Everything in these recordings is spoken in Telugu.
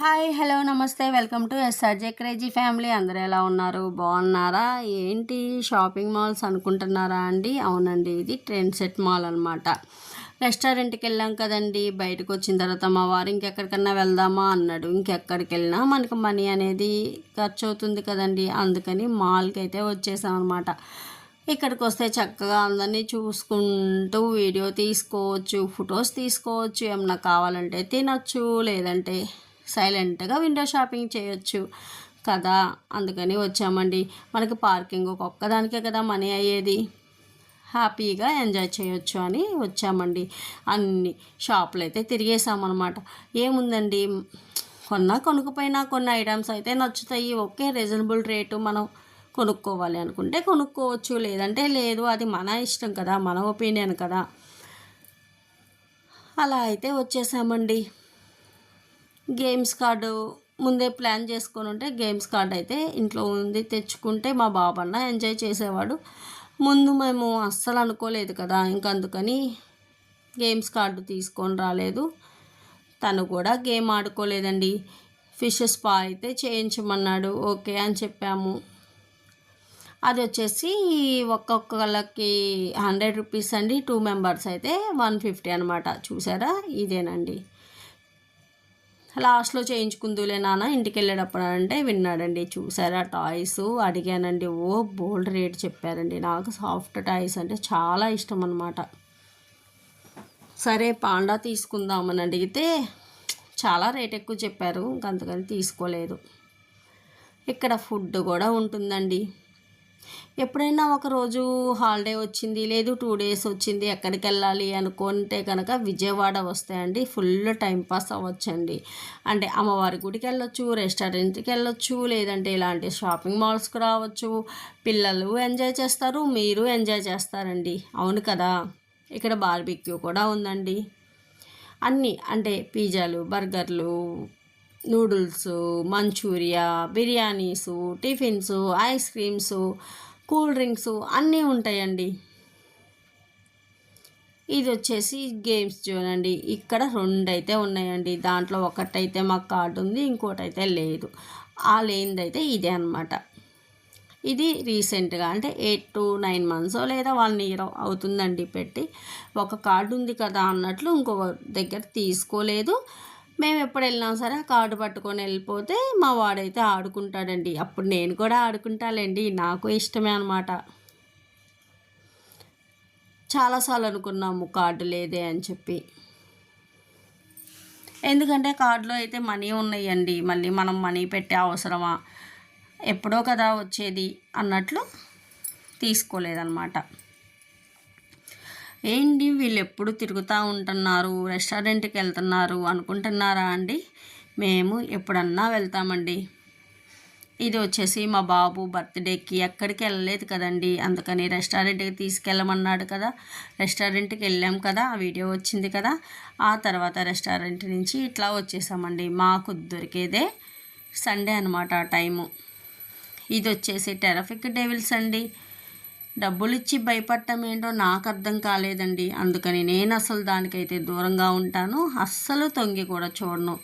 హాయ్ హలో నమస్తే welcome to SRJ crazy family. అందరూ ఎలా ఉన్నారు? బాగున్నారా? ఏంటి షాపింగ్ మాల్స్ అనుకుంటున్నారా అండి? అవునండి, ఇది ట్రెండ్ సెట్ మాల్ అనమాట. రెస్టారెంట్కి వెళ్ళాం కదండి, బయటకు వచ్చిన తర్వాత మా వారు ఇంకెక్కడికన్నా వెళ్దామా అన్నాడు. ఇంకెక్కడికి వెళ్ళినా మనకు మనీ అనేది ఖర్చు అవుతుంది కదండి, అందుకని మాల్కి అయితే వచ్చేసాం అనమాట. ఇక్కడికి వస్తే చక్కగా అందరినీ చూసుకుంటూ వీడియో తీసుకోవచ్చు, ఫొటోస్ తీసుకోవచ్చు, ఏమన్నా కావాలంటే తినచ్చు, లేదంటే సైలెంట్గా విండో షాపింగ్ చేయొచ్చు కదా. అందుకని వచ్చామండి. మనకి పార్కింగ్ ఒక్కదానికే కదా మనీ అయ్యేది, హ్యాపీగా ఎంజాయ్ చేయొచ్చు అని వచ్చామండి. అన్ని షాపులు అయితే తిరిగేసామన్నమాట. ఏముందండి, కొనుక్కుపోయినా కొన్ని ఐటమ్స్ అయితే నచ్చుతాయి. ఓకే, రీజనబుల్ రేటు, మనం కొనుక్కోవాలి అనుకుంటే కొనుక్కోవచ్చు, లేదంటే లేదు. అది మన ఇష్టం కదా, మన ఒపీనియన్ కదా. అలా అయితే వచ్చేసామండి. గేమ్స్ కార్డు ముందే ప్లాన్ చేసుకొని ఉంటే గేమ్స్ కార్డ్ అయితే ఇంట్లో ఉంది, తెచ్చుకుంటే మా బాబన్న ఎంజాయ్ చేసేవాడు. ముందు మేము అస్సలు అనుకోలేదు కదా, అందుకని గేమ్స్ కార్డు తీసుకొని రాలేదు. తను కూడా గేమ్ ఆడుకోలేదండి. ఫిష్ స్పా అయితే చేయించమన్నాడు, ఓకే అని చెప్పాము. అది వచ్చేసి ఒక్కొక్కళ్ళకి 100 రూపీస్ అండి. 2 మెంబర్స్ అయితే 150 అనమాట. చూసారా, ఇదేనండి. లాస్ట్లో చేయించుకుందులే నాన్న ఇంటికి వెళ్ళేటప్పుడు అంటే విన్నాడండి. చూసారా, టాయ్స్ అడిగానండి. బోల్డ్ రేట్ చెప్పారండి. నాకు సాఫ్ట్ టాయ్స్ అంటే చాలా ఇష్టం అన్నమాట. సరే పాండా తీసుకుందామని అడిగితే చాలా రేట్ ఎక్కువ చెప్పారు, అందుకని తీసుకోలేదు. ఇక్కడ ఫుడ్ కూడా ఉంటుందండి. ఎప్పుడైనా ఒకరోజు హాలిడే వచ్చింది, లేదు 2 డేస్ వచ్చింది, ఎక్కడికి వెళ్ళాలి అనుకుంటే కనుక విజయవాడ వస్తాయండి. ఫుల్ టైంపాస్ అవ్వచ్చండి. అంటే అమ్మవారి గుడికి వెళ్ళొచ్చు, రెస్టారెంట్కి వెళ్ళొచ్చు, లేదంటే ఇలాంటి షాపింగ్ మాల్స్కి రావచ్చు. పిల్లలు ఎంజాయ్ చేస్తారు, మీరు ఎంజాయ్ చేస్తారండి. అవును కదా. ఇక్కడ బార్బిక్యూ కూడా ఉందండి. అన్నీ అంటే పిజ్జాలు, బర్గర్లు, noodles, manchurian, biryanis, tiffins, ice creams, cool drinks అన్నీ ఉంటాయండి. ఇది వచ్చేసి గేమ్స్ జోన్ అండి. ఇక్కడ 2 అయితే ఉన్నాయండి. దాంట్లో ఒకటైతే మాకు కార్డు ఉంది, ఇంకోటి అయితే లేదు. ఆ లేనిదైతే ఇదే అనమాట. ఇది రీసెంట్గా అంటే 8 to 9 months లేదా 1 year అవుతుందండి పెట్టి. ఒక కార్డు ఉంది కదా అన్నట్లు ఇంకొక దగ్గర తీసుకోలేదు. మేము ఎప్పుడు వెళ్ళినా సరే ఆ కార్డు పట్టుకొని వెళ్ళిపోతే మా వాడైతే ఆడుకుంటాడండి. అప్పుడు నేను కూడా ఆడుకుంటాలేండి, నాకు ఇష్టమే అనమాట. చాలాసార్లు అనుకున్నాము కార్డు లేదే అని చెప్పి. ఎందుకంటే కార్డులో అయితే మనీ ఉన్నాయండి, మళ్ళీ మనం మనీ పెట్టే అవసరమా, ఎప్పుడో కదా వచ్చేది అన్నట్లు తీసుకోలేదన్నమాట. ఏంటి వీళ్ళు ఎప్పుడు తిరుగుతూ ఉంటున్నారు, రెస్టారెంట్కి వెళ్తున్నారు అనుకుంటున్నారా అండి? మేము ఎప్పుడన్నా వెళ్తామండి. ఇది వచ్చేసి మా బాబు బర్త్డేకి ఎక్కడికి వెళ్ళలేదు కదండి, అందుకని రెస్టారెంట్కి తీసుకెళ్ళమన్నాడు కదా. రెస్టారెంట్కి వెళ్ళాం కదా, ఆ వీడియో వచ్చింది కదా. ఆ తర్వాత రెస్టారెంట్ నుంచి ఇట్లా వచ్చేసామండి. మాకు దొరికేదే సండే అనమాట ఆ టైము. ఇది వచ్చేసి టెరఫిక్ డెవిల్స్ అండి. డబ్బులు ఇచ్చి భయపడటం ఏంటో నాకు అర్థం కాలేదండి, అందుకని నేను అసలు దానికైతే దూరంగా ఉంటాను. అస్సలు తొంగి కూడా చూడను.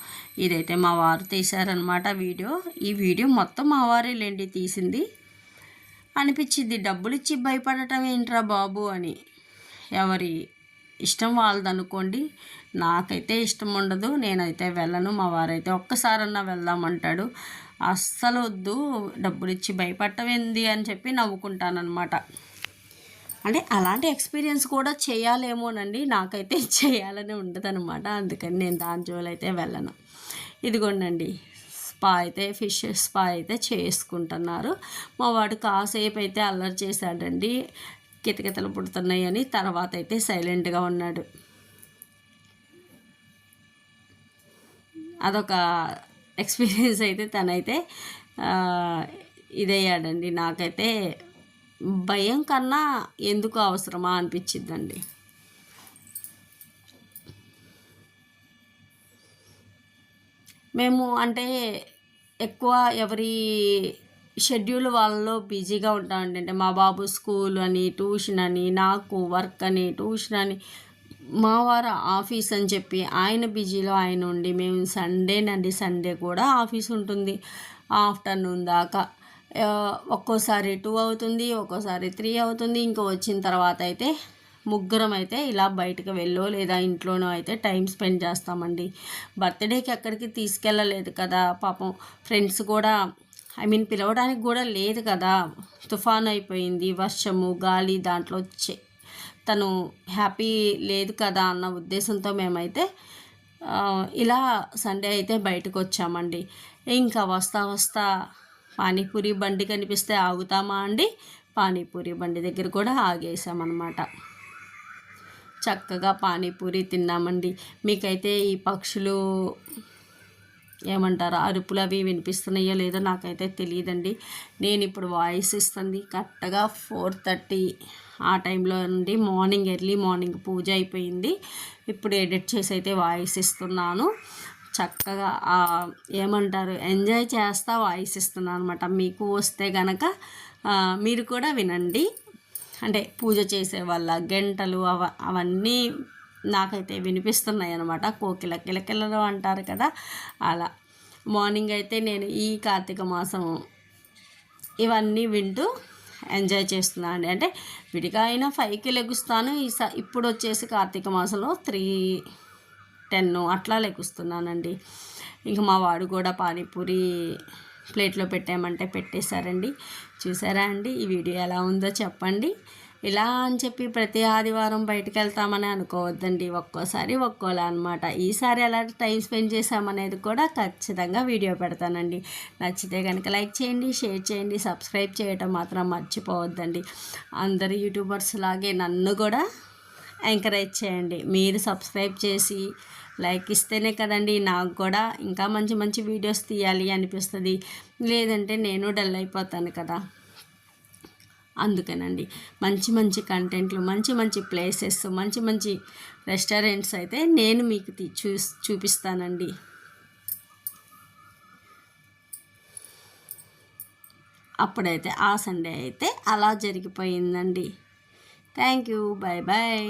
ఇదైతే మా వారు తీశారనమాట వీడియో. ఈ వీడియో మొత్తం మా వారేలేండి తీసింది. అనిపించింది, డబ్బులు ఇచ్చి భయపడటం ఏంట్రా బాబు అని. ఎవరి ఇష్టం వాళ్ళది అనుకోండి, నాకైతే ఇష్టం ఉండదు, నేనైతే వెళ్ళను. మా వారైతే ఒక్కసారన్నా వెళ్దామంటాడు. అస్సలు వద్దు, డబ్బులు ఇచ్చి భయపడటం ఏంది అని చెప్పి నవ్వుకుంటానమాట. అంటే అలాంటి ఎక్స్పీరియన్స్ కూడా చేయాలేమోనండి, నాకైతే చేయాలని ఉండదనమాట. అందుకని నేను దాని జోలైతే వెళ్ళను. ఇదిగోండి, స్పా అయితే ఫిష్ స్పా అయితే చేసుకుంటున్నారు. మా వాడు కాసేపు అయితే అల్లరి చేశాడండి, కితకితలు పుడుతున్నాయి అని. తర్వాత అయితే సైలెంట్గా ఉన్నాడు. అదొక ఎక్స్పీరియన్స్ అయితే తనైతే ఇదయ్యాడండి. నాకైతే భయం కన్నా ఎందుకు అవసరమా అనిపించిందండి. మేము అంటే ఎక్కువ ఎవరి షెడ్యూల్ వాళ్ళలో బిజీగా ఉంటామండి. అంటే మా బాబు స్కూల్ అని, ట్యూషన్ అని, నాకు వర్క్ అని, ట్యూషన్ అని, మా వారు ఆఫీస్ అని చెప్పి ఆయన బిజీలో ఆయన ఉండి మేము సండే కూడా ఆఫీస్ ఉంటుంది ఆఫ్టర్నూన్ దాకా. ఒక్కోసారి 2 అవుతుంది, ఒక్కోసారి 3 అవుతుంది. ఇంకా వచ్చిన తర్వాత అయితే ముగ్గురం అయితే ఇలా బయటకు వెళ్ళో లేదా ఇంట్లోనో అయితే టైం స్పెండ్ చేస్తామండి. బర్త్డేకి ఎక్కడికి తీసుకెళ్ళలేదు కదా పాపం. ఫ్రెండ్స్ కూడా పిలవడానికి కూడా లేదు కదా, తుఫాన్ అయిపోయింది, వర్షము గాలి దాంట్లో తను హ్యాపీ లేదు కదా అన్న ఉద్దేశంతో మేమైతే ఇలా సండే అయితే బయటకు వచ్చామండి. ఇంకా వస్తా పానీపూరి బండి కనిపిస్తే ఆగుతామా అండి, పానీపూరి బండి దగ్గర కూడా ఆగేసామన్నమాట. చక్కగా పానీపూరి తిన్నామండి. మీకైతే ఈ పక్షులు ఏమంటారు అరుపులు అవి వినిపిస్తున్నాయో లేదో నాకైతే తెలియదండి. నేను ఇప్పుడు వాయిస్ ఇస్తుంది కరెక్ట్గా 4:30 ఆ టైంలో నుండి ఎర్లీ మార్నింగ్ పూజ అయిపోయింది. ఇప్పుడు ఎడిట్ చేసి అయితే వాయిస్ ఇస్తున్నాను. చక్కగా ఏమంటారు ఎంజాయ్ చేస్తా వాయిస్ ఇస్తున్నాను అనమాట. మీకు వస్తే కనుక మీరు కూడా వినండి. అంటే పూజ చేసే వాళ్ళ గంటలు అవన్నీ నాకైతే వినిపిస్తున్నాయి అన్నమాట. కోకిల కిలకిలలో అంటారు కదా, అలా మార్నింగ్ అయితే నేను ఈ కార్తీక మాసం ఇవన్నీ వింటూ ఎంజాయ్ చేస్తున్నాను అండి. అంటే విడిగా అయినా 5కి లెగుస్తాను. ఇప్పుడు వచ్చేసి కార్తీక మాసంలో 3:10 అట్లా లెగుస్తున్నానండి. ఇంకా మా వాడు కూడా పానీపూరి ప్లేట్లో పెట్టామంటే పెట్టేశారండి. చూసారా అండి, ఈ వీడియో ఎలా ఉందో చెప్పండి. ఇలా అని చెప్పి ప్రతి ఆదివారం బయటకు వెళ్తామని అనుకోవద్దండి, ఒక్కోసారి ఒక్కోలా అనమాట. ఈసారి ఎలా టైం స్పెండ్ చేసామనేది కూడా ఖచ్చితంగా వీడియో పెడతానండి. నచ్చితే కనుక లైక్ చేయండి, షేర్ చేయండి, సబ్స్క్రైబ్ చేయటం మాత్రం మర్చిపోవద్దండి. అందరు యూట్యూబర్స్ లాగే నన్ను కూడా ఎంకరేజ్ చేయండి. మీరు సబ్స్క్రైబ్ చేసి లైక్ ఇస్తేనే కదండి నాకు కూడా ఇంకా మంచి మంచి వీడియోస్ తీయాలి అనిపిస్తుంది. లేదంటే నేను డల్ అయిపోతాను కదా. అందుకేనండి మంచి మంచి కంటెంట్లు, మంచి మంచి ప్లేసెస్, మంచి మంచి రెస్టారెంట్స్ అయితే నేను మీకు చూపిస్తానండి. అప్పుడైతే ఆ సండే అయితే అలా జరిగిపోయిందండి. Thank you, bye bye.